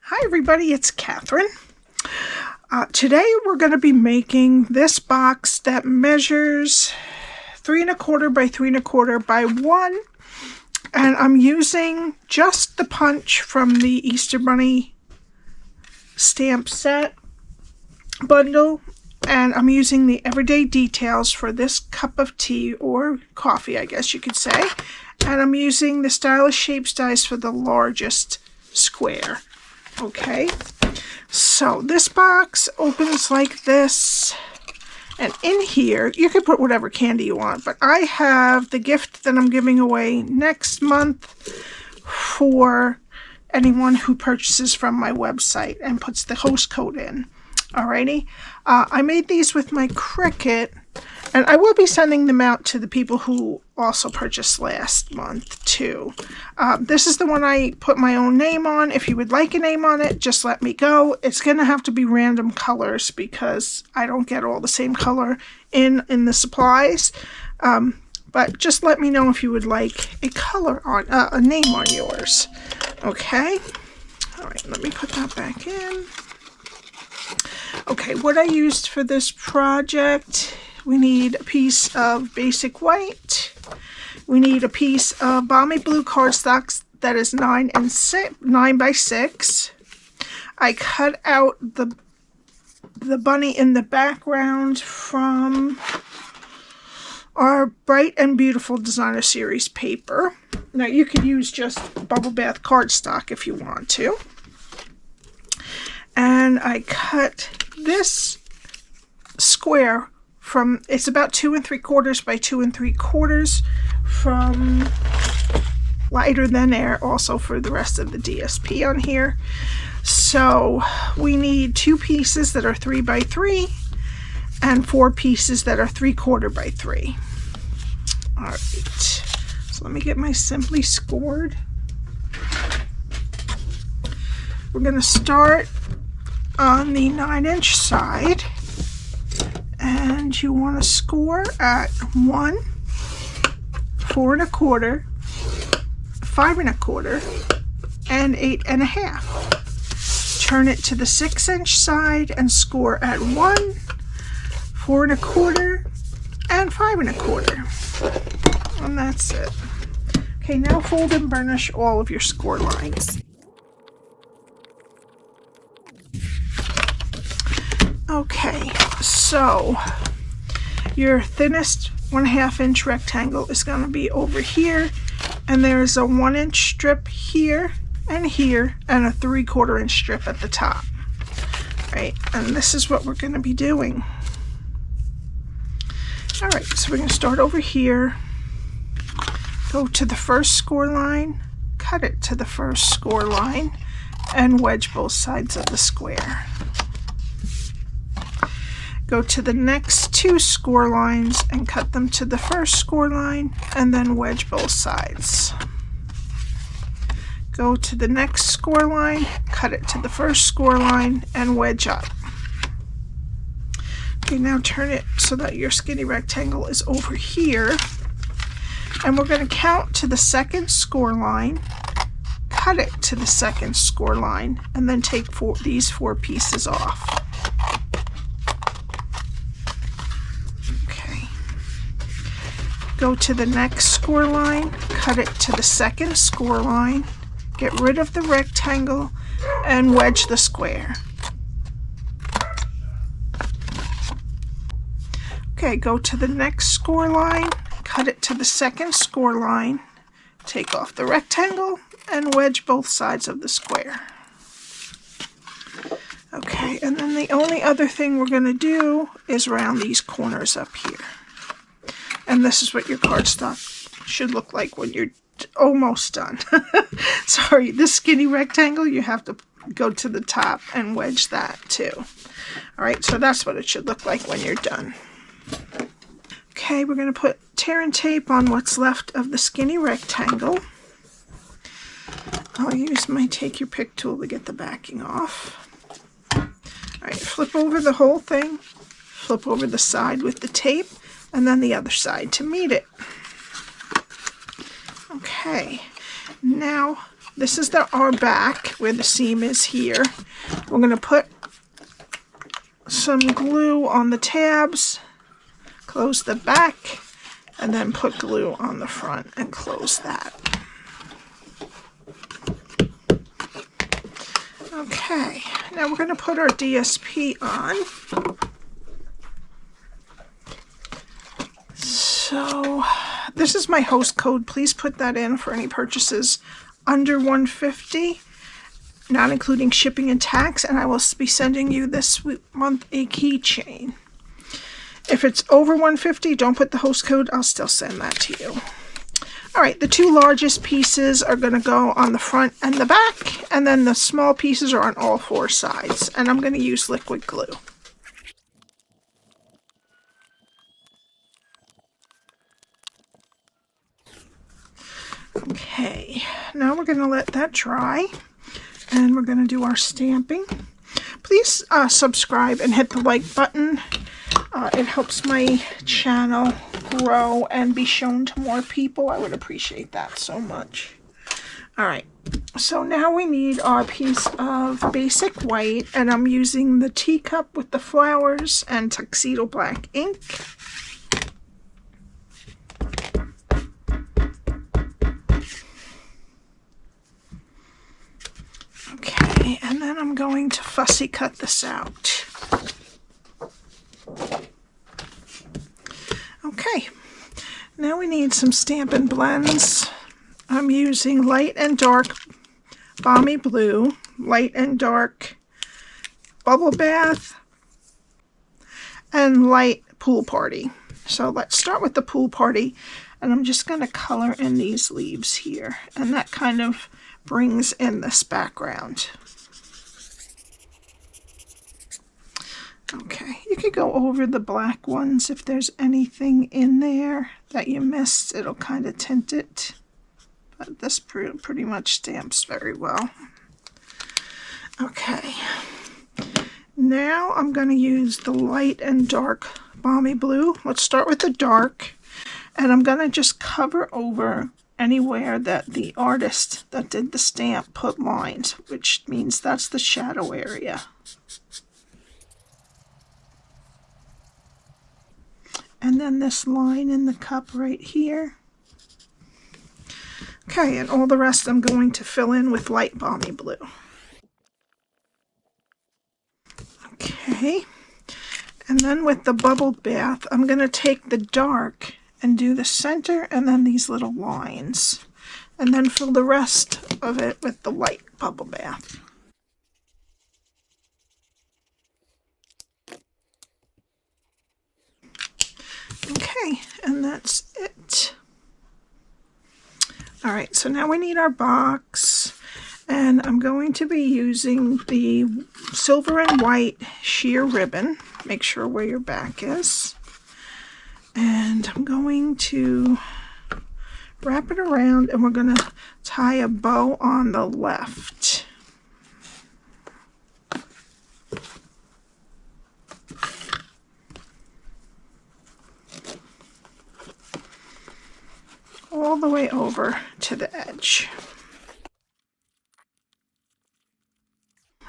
Hi everybody, it's Cathryn. Today we're going to be making this box that measures 3 1/4 by 3 1/4 by 1, and I'm using just the punch from the Easter Bunny stamp set bundle, and I'm using the everyday details for this cup of tea or coffee, I guess you could say, and I'm using the Stylish Shapes dies for the largest square. Okay, so this box opens like this, and in here you can put whatever candy you want, but I have the gift that I'm giving away next month for anyone who purchases from my website and puts the host code in. Alrighty, I made these with my Cricut, and I will be sending them out to the people who also purchased last month too. This is the one I put my own name on. If you would like a name on it, just let me go. It's going to have to be random colors because I don't get all the same color in the supplies. But just let me know if you would like a color on a name on yours. Okay. All right. Let me put that back in. Okay. What I used for this project. We need a piece of basic white. We need a piece of Balmy blue cardstock that is 9 by 6. I cut out the bunny in the background from our Bright and Beautiful Designer Series paper. Now you could use just Bubble Bath cardstock if you want to. And I cut this square from, it's about 2 3/4 by 2 3/4 from Lighter Than Air, also for the rest of the DSP on here. So we need 2 pieces that are 3 by 3 and 4 pieces that are 3/4 by 3. All right, so let me get my Simply Scored. We're going to start on the 9-inch side. And you want to score at 1, 4 1/4, 5 1/4, and 8 1/2. Turn it to the 6-inch side and score at 1, 4 1/4, and 5 1/4. And that's it. Okay, now fold and burnish all of your score lines. Okay, so your thinnest 1/2 inch rectangle is going to be over here, and there's a 1-inch strip here and here, and a 3/4 inch strip at the top. Right, and this is what we're going to be doing. All right, so we're going to start over here, go to the first score line, cut it to the first score line, and wedge both sides of the square. Go to the next 2 score lines and cut them to the first score line, and then wedge both sides. Go to the next score line, cut it to the first score line, and wedge up. Okay, now turn it so that your skinny rectangle is over here, and we're going to count to the second score line, cut it to the second score line, and then take these 4 pieces off. Go to the next score line, cut it to the second score line, get rid of the rectangle, and wedge the square. Okay, go to the next score line, cut it to the second score line, take off the rectangle, and wedge both sides of the square. Okay, and then the only other thing we're going to do is round these corners up here. And this is what your cardstock should look like when you're almost done. Sorry, this skinny rectangle, you have to go to the top and wedge that too. All right, so that's what it should look like when you're done. Okay, we're going to put tear and tape on what's left of the skinny rectangle. I'll use my take your pick tool to get the backing off. All right, flip over the whole thing, flip over the side with the tape, and then the other side to meet it. Okay, now this is our back where the seam is here. We're going to put some glue on the tabs, close the back, and then put glue on the front and close that. Okay, now we're going to put our DSP on. So this is my host code. Please put that in for any purchases under $150, not including shipping and tax, and I will be sending you this month a keychain. If it's over $150, don't put the host code. I'll still send that to you. All right, the two largest pieces are going to go on the front and the back, and then the small pieces are on all four sides, and I'm going to use liquid glue. Okay, now we're going to let that dry, and we're going to do our stamping. Please subscribe and hit the like button. It helps my channel grow and be shown to more people. I would appreciate that so much. All right, so now we need our piece of basic white, and I'm using the teacup with the flowers and Tuxedo Black Ink. Okay, and then I'm going to fussy cut this out. Okay, now we need some Stampin Blends. I'm using light and dark Balmy Blue, light and dark Bubble Bath, and light Pool Party. So let's start with the Pool Party, and I'm just going to color in these leaves here, and that kind of brings in this background. Okay, you could go over the black ones if there's anything in there that you missed. It'll kind of tint it, but this pretty much stamps very well. Okay, now I'm going to use the light and dark Balmy Blue. Let's start with the dark, and I'm going to just cover over anywhere that the artist that did the stamp put lines, which means that's the shadow area. And then this line in the cup right here. Okay, and all the rest I'm going to fill in with light Balmy Blue. Okay, and then with the Bubble Bath, I'm going to take the dark and do the center and then these little lines. And then fill the rest of it with the light Bubble Bath. Okay, and that's it. All right, so now we need our box, and I'm going to be using the silver and white sheer ribbon. Make sure where your back is. And I'm going to wrap it around, and we're going to tie a bow on the left. All the way over to the edge.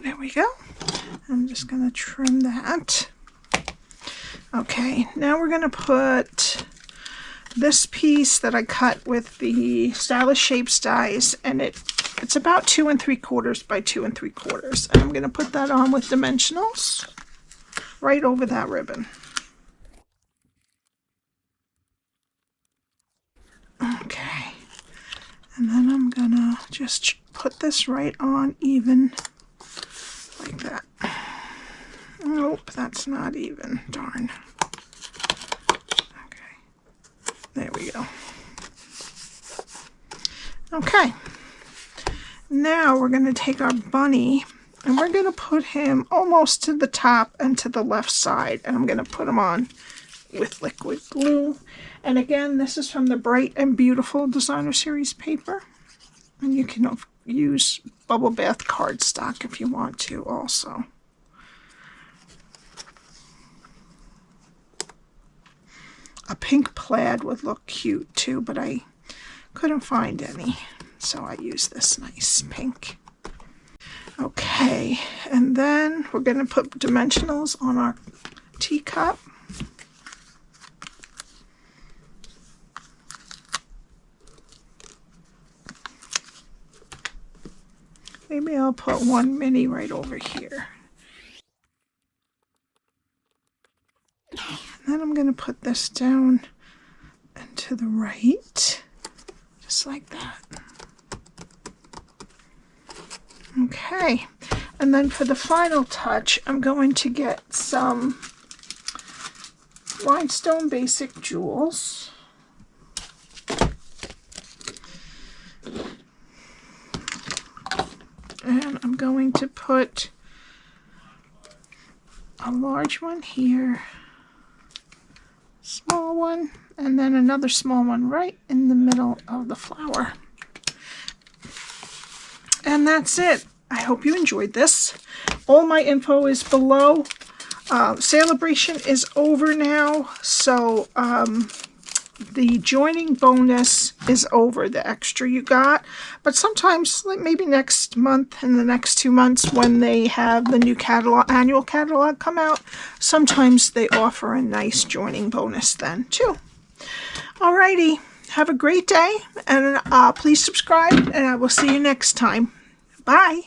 There we go. I'm just going to trim that. Okay, now we're going to put this piece that I cut with the Stylish Shapes dies, and it's about 2 3/4 by 2 3/4. And I'm going to put that on with dimensionals right over that ribbon. Okay, and then I'm gonna just put this right on even like that. Nope, that's not even, darn. Okay, there we go. Okay, now we're going to take our bunny and we're going to put him almost to the top and to the left side, and I'm going to put him on with liquid glue. And again, this is from the Bright and Beautiful Designer Series paper, and you can use Bubble Bath cardstock if you want to also. A pink plaid would look cute too, but I couldn't find any. So I use this nice pink. Okay, and then we're going to put dimensionals on our teacup. Maybe I'll put one mini right over here. And then I'm going to put this down and to the right, just like that. Okay, and then for the final touch, I'm going to get some Rhinestone Basic Jewels. And I'm going to put a large one here, small one, and then another small one right in the middle of the flower. And that's it. I hope you enjoyed this. All my info is below. Celebration is over now, so the joining bonus is over, the extra you got. But sometimes, like maybe next month, in the next 2 months, when they have the new catalog, annual catalog come out, sometimes they offer a nice joining bonus then too. Alrighty, have a great day, and please subscribe, and I will see you next time. Bye.